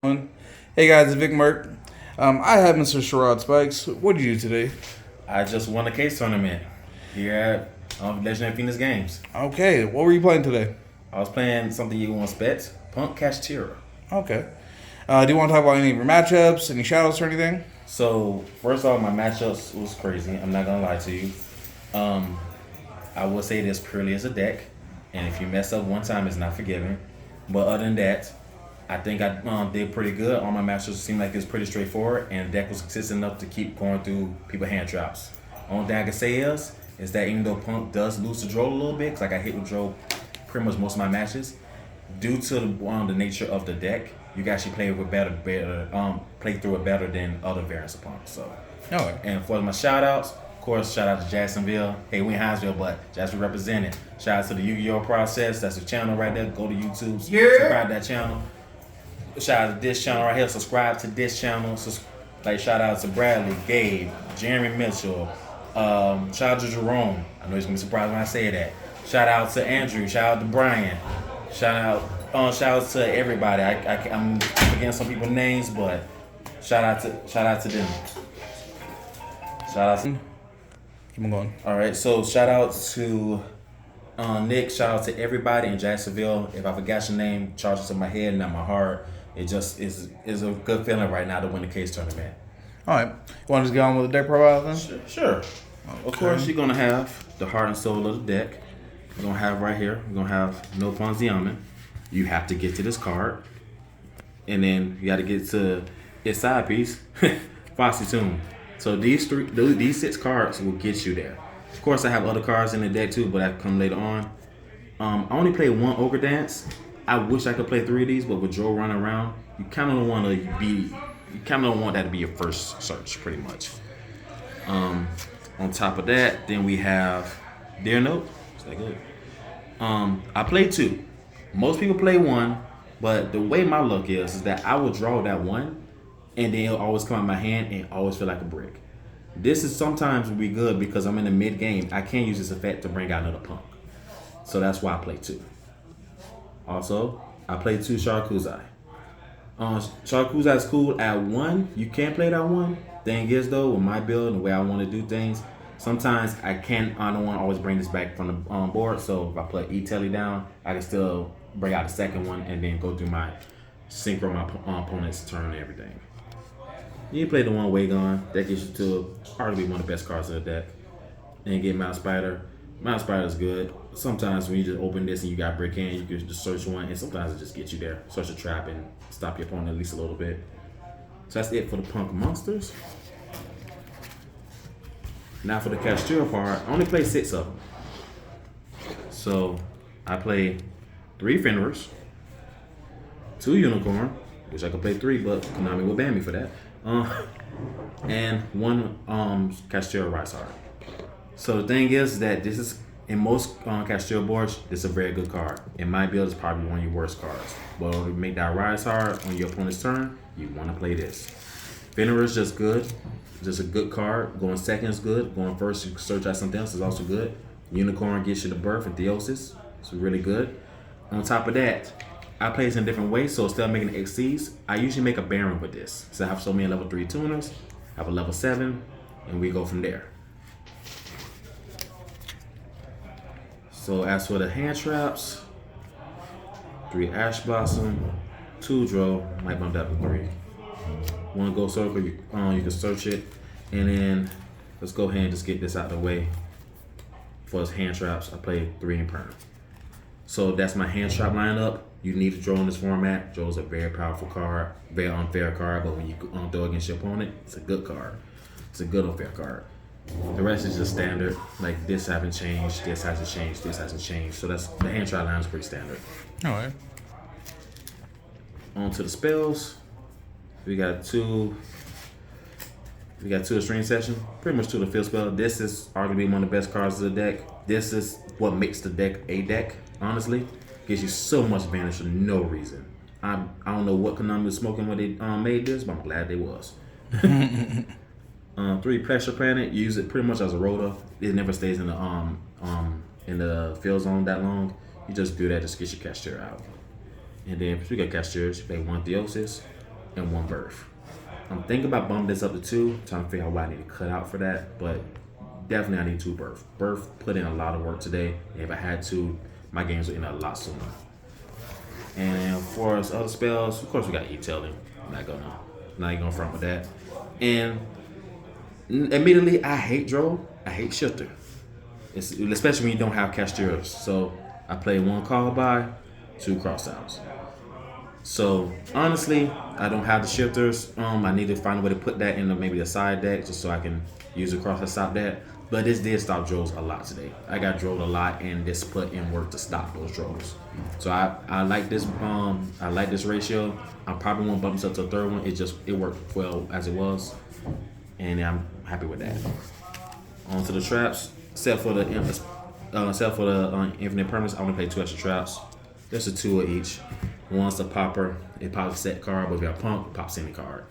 Hey guys, it's Vic Merck. I have Mr. Sherrod Spikes. What did you do today? I just won a case tournament here at Legendary Phoenix Games. Okay, what were you playing today? I was playing something you won't expect, Punk Kashtira. Okay. Do you want to talk about any of your matchups, any shoutouts or anything? So first off, my matchups was crazy. I'm not gonna lie to you. I will say this purely as a deck, and if you mess up one time, it's not forgiven. But other than that, I think I did pretty good. All my matchups seemed like it's pretty straightforward, and the deck was consistent enough to keep going through people hand traps. Only thing I can say is that even though Punk does lose to Dro a little bit, because I got hit with Dro pretty much most of my matches, due to the nature of the deck, you can actually play with play through it better than other variants of Punk. So, Okay. and for my shout outs, of course, shout out to Jacksonville. Hey, we in Hinesville, but Jacksonville represented. Shout out to the Yu-Gi-Oh! Process. That's the channel right there. Go to YouTube, subscribe to that channel. Shout out to this channel right here. Subscribe to this channel. Shout out to Bradley, Gabe, Jeremy Mitchell. Shout out to Jerome. I know he's gonna be surprised when I say that. Shout out to Andrew. Shout out to Brian. Shout out to everybody. I'm forgetting some people's names, but shout out to them. Shout out. Keep on going. All right. So shout out to Nick. Shout out to everybody in Jacksonville. If I forgot your name, charge it to my head, not my heart. It just is a good feeling right now to win the case tournament. All right. You want to just get on with the deck profile then? Sure. Of course, you're gonna have the heart and soul of the deck. You're gonna have right here. You're gonna have No Ponziaman. You have to get to this card, and then you got to get to its side piece, Foxy Tune. So these 6 cards will get you there. Of course, I have other cards in the deck too, but that come later on. I only played 1 Ogre Dance. I wish I could play 3 of these, but with Joe running around, you kind of don't want that to be your first search, pretty much. On top of that, then we have Dear Note. Is that good? I play 2. Most people play 1, but the way my luck is that I will draw that 1, and then it'll always come out my hand and always feel like a brick. This is sometimes will be good because I'm in the mid game. I can't use this effect to bring out another Punk, so that's why I play 2. Also, I play 2 Sharkuzai. Sharkuzai is cool at 1. You can play that 1. Thing is though, with my build and the way I want to do things, sometimes I don't want to always bring this back from the board. So if I put E-Telly down, I can still bring out the second one and then go through my synchro my opponent's turn and everything. You play the 1 Wagon. That gets you to arguably one of the best cards in the deck. And get Mount Spider. Mount Spider is good. Sometimes when you just open this and you got brick in, you can just search 1, and sometimes it just gets you there. Search a trap and stop your opponent at least a little bit. So that's it for the Punk monsters. Now for the Kashtira part, I only play 6 of them. So I play 3 Fenrir's, 2 Unicorn, which I could play 3, but Konami will ban me for that. And 1 Kashtira Rise Heart. So the thing is that this is, in most Kashtira boards, this is a very good card. In my build, it's probably one of your worst cards. But to make that Rise Hard on your opponent's turn, you want to play this. Fenrir is just good. Just a good card. Going second is good. Going first, you can search out something else is also good. Unicorn gets you the birth and Theosis. It's really good. On top of that, I play this in different ways. So instead of making XCs, I usually make a Baron with this. So I have so many level 3 tuners. I have a level 7, and we go from there. So as for the hand traps, 3 Ash Blossom, 2 Dro, might bump that to 3. 1 Gold Circle, you can search it. And then let's go ahead and just get this out of the way. For his hand traps, I play 3 in Perm. So that's my hand trap lineup. You need to Dro in this format. Dro's a very powerful card, very unfair card, but when you throw against your opponent, it's a good card. It's a good unfair card. The rest is just standard. Like this haven't changed, this hasn't changed, this hasn't changed. So that's the hand trap line is pretty standard. All right. On to the spells. We got 2 Extreme Session. Pretty much 2 the field spell. This is arguably one of the best cards of the deck. This is what makes the deck a deck, honestly. Gives you so much advantage for no reason. I don't know what Konami was smoking when they made this, but I'm glad they was. 3 Pressure Planet. Use it pretty much as a rotor. It never stays in the field zone that long. You just do that just to get your Cashier out. And then if you got Cashier, you play 1 Theosis, and 1 berth. I'm thinking about bumping this up to 2, trying to figure out what I need to cut out for that, but definitely I need 2 berth. Berth put in a lot of work today, and if I had to, my games would end a lot sooner. And for us other spells, of course we got E-tailing. Not even gonna front with that. And immediately, I hate Droll. I hate Shifter. Especially when you don't have Kashtira. So I play 1 call by, 2 crossouts. So honestly, I don't have the shifters. I need to find a way to put that in maybe a side deck just so I can use the cross to stop that. But this did stop Drolls a lot today. I got Drolled a lot, and this put in work to stop those Drolls. So I like this. I like this ratio. I probably won't bump this up to a 3rd one. It worked well as it was, and I'm happy with that. On to the traps. Except for the infinite permanence, I only play 2 extra traps. There's a 2 of each. One's a popper. It pops a set card, but if you have pump, it pops any card.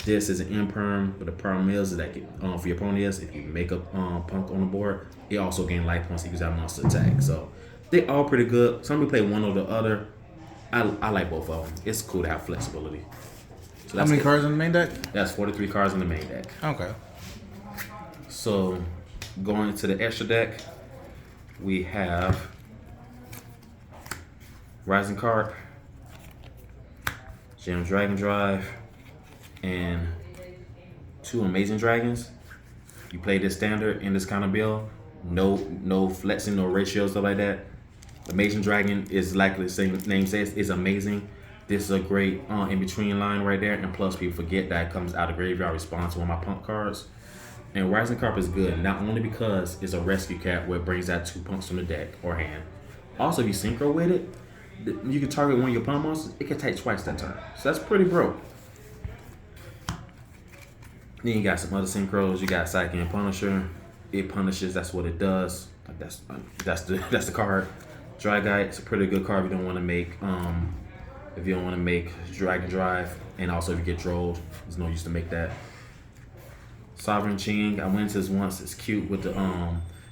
This is an imperm, but the problem is that for your opponent if you make a punk on the board, it also gains life points if you use that monster attack. So they all pretty good. Some people play one or the other. I like both of them. It's cool to have flexibility. So how many cards in the main deck? That's 43 cards in the main deck. Okay. So going to the extra deck, we have Rising Carp, Gem Dragon Drive, and 2 Amazing Dragons. You play this standard in this kind of build. No flexing, no ratios, stuff like that. Amazing Dragon is like the same name says, is amazing. This is a great in-between line right there. And plus, people forget that it comes out of graveyard response to one of my punk cards. And Rising Carp is good, not only because it's a rescue cat where it brings out 2 punks from the deck or hand. Also, if you synchro with it, you can target one of your punk monsters. It can take twice that turn. So that's pretty broke. Then you got some other synchros. You got Psyche and Punisher. It punishes. That's what it does. That's the card. Dry Guy. It's a pretty good card if you don't want to make Dragon Drive, and also if you get Drolled, there's no use to make that. Sovereign Ching. I went into this once. It's cute with the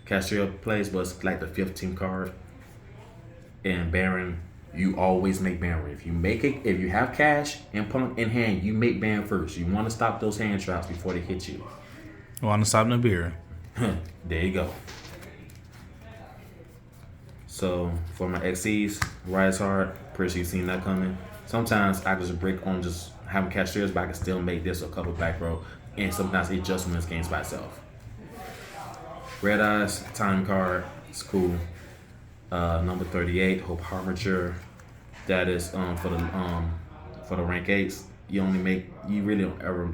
Cashier plays, but it's like the 15th card. And Baron. You always make Baron. If you have cash and punk in hand, you make Baron first. You want to stop those hand traps before they hit you. Want to stop Nibiru. There you go. So for my XCs, Rise Hard, pretty sure you've seen that coming. Sometimes I just break on just having Cashiers, but I can still make this a couple back row. And sometimes it just wins games by itself. Red Eyes, time card, it's cool. Number 38, Hope Harbinger. That is for the rank 8s. You really don't ever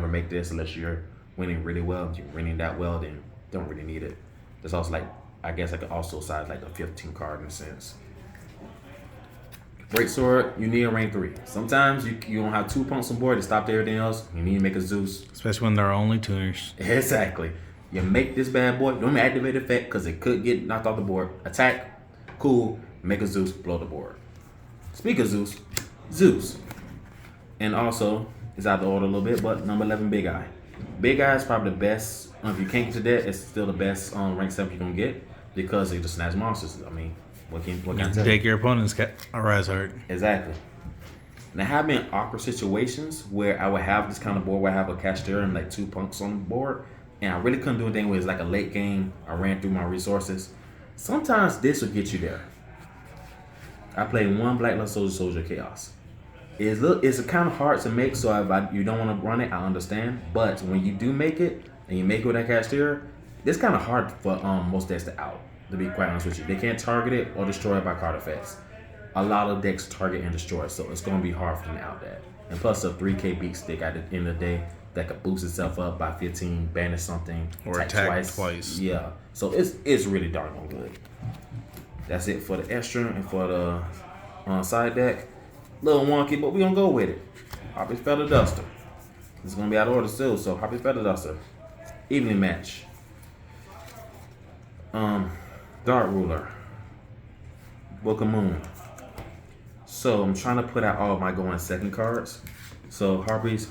make this unless you're winning really well. If you're winning that well, then don't really need it. There's also I guess I could also size like the 15 card in a sense. Breaksword, you need a rank 3. Sometimes you don't have 2 punks on board to stop everything else. You need to make a Zeus. Especially when there are only tuners. Exactly. You make this bad boy, don't activate effect because it could get knocked off the board. Attack, cool, make a Zeus, blow the board. Speak of Zeus. And also, it's out of order a little bit, but number 11, Big Eye. Big Eye is probably the best. If you can't get to that, it's still the best rank 7 you're going to get because it just snatch monsters. I mean, what can I tell you? Take your opponent's Rise Hard. Exactly. Now, I have been in awkward situations where I would have this kind of board where I have a Kashtira and like 2 punks on the board, and I really couldn't do anything with it. It's like a late game. I ran through my resources. Sometimes this will get you there. I played 1 Black Soldier Chaos. It's kind of hard to make, so if you don't want to run it, I understand. But when you do make it, and you make it with that Cashier, it's kind of hard for most decks to out, to be quite honest with you. They can't target it or destroy it by card effects. A lot of decks target and destroy, so it's going to be hard for them to out that. And plus a 3K beat stick at the end of the day that could boost itself up by 15, banish something, or attack twice. Yeah, so it's really darn good. That's it for the extra and for the side deck. Little wonky, but we gonna go with it. Harpy's Feather Duster. It's gonna be out of order still, so Harpy's Feather Duster. Evening match. Dark Ruler. Book of Moon. So I'm trying to put out all of my going second cards. So Harpies,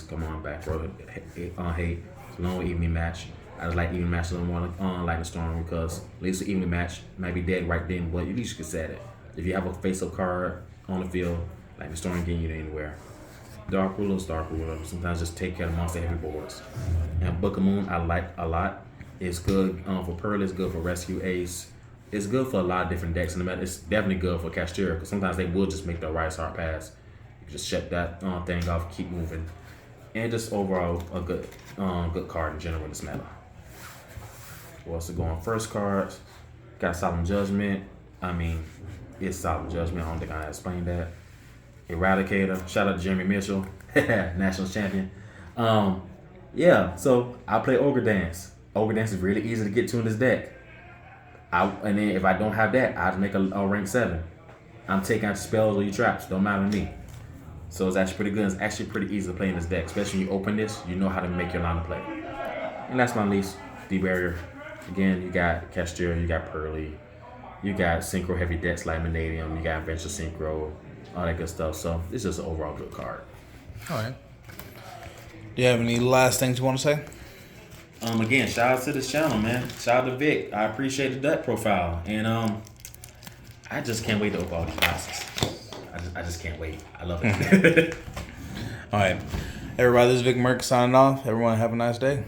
come on back row. Hate. It's a long evening match. I just like evening match a little more Lightning Storm because at least the evening match might be dead right then, but at least you can set it. If you have a face-up card on the field, Lightning Storm getting you anywhere. Dark ruler. Sometimes just take care of monster heavy boards. And Book of Moon I like a lot. It's good for Pearl. It's good for Rescue Ace. It's good for a lot of different decks. And it's definitely good for Kashtira because sometimes they will just make the right hard pass. You just shut that thing off, keep moving, and just overall a good card in general in this meta. What's to go on first cards? Got Solemn Judgment. I mean, it's Solemn Judgment. I don't think I explained that. Eradicator. Shout out to Jeremy Mitchell, national champion. Yeah. So I play Ogre Dance. Ogre Dance is really easy to get to in this deck. And then if I don't have that, I just make a rank 7. I'm taking out your spells or your traps. Don't matter to me. So it's actually pretty good. It's actually pretty easy to play in this deck. Especially when you open this, you know how to make your line of play. And last but not least, D-Barrier. Again, you got Cashier, you got Pearly, you got Synchro heavy decks like Manadium, you got Adventure Synchro, all that good stuff. So it's just an overall good card. All right. Do you have any last things you want to say? Again, shout out to this channel, man. Shout out to Vic. I appreciate the deck profile. And I just can't wait to open all these boxes. I just can't wait. I love it. All right. Everybody, this is Vic Merck signing off. Everyone have a nice day.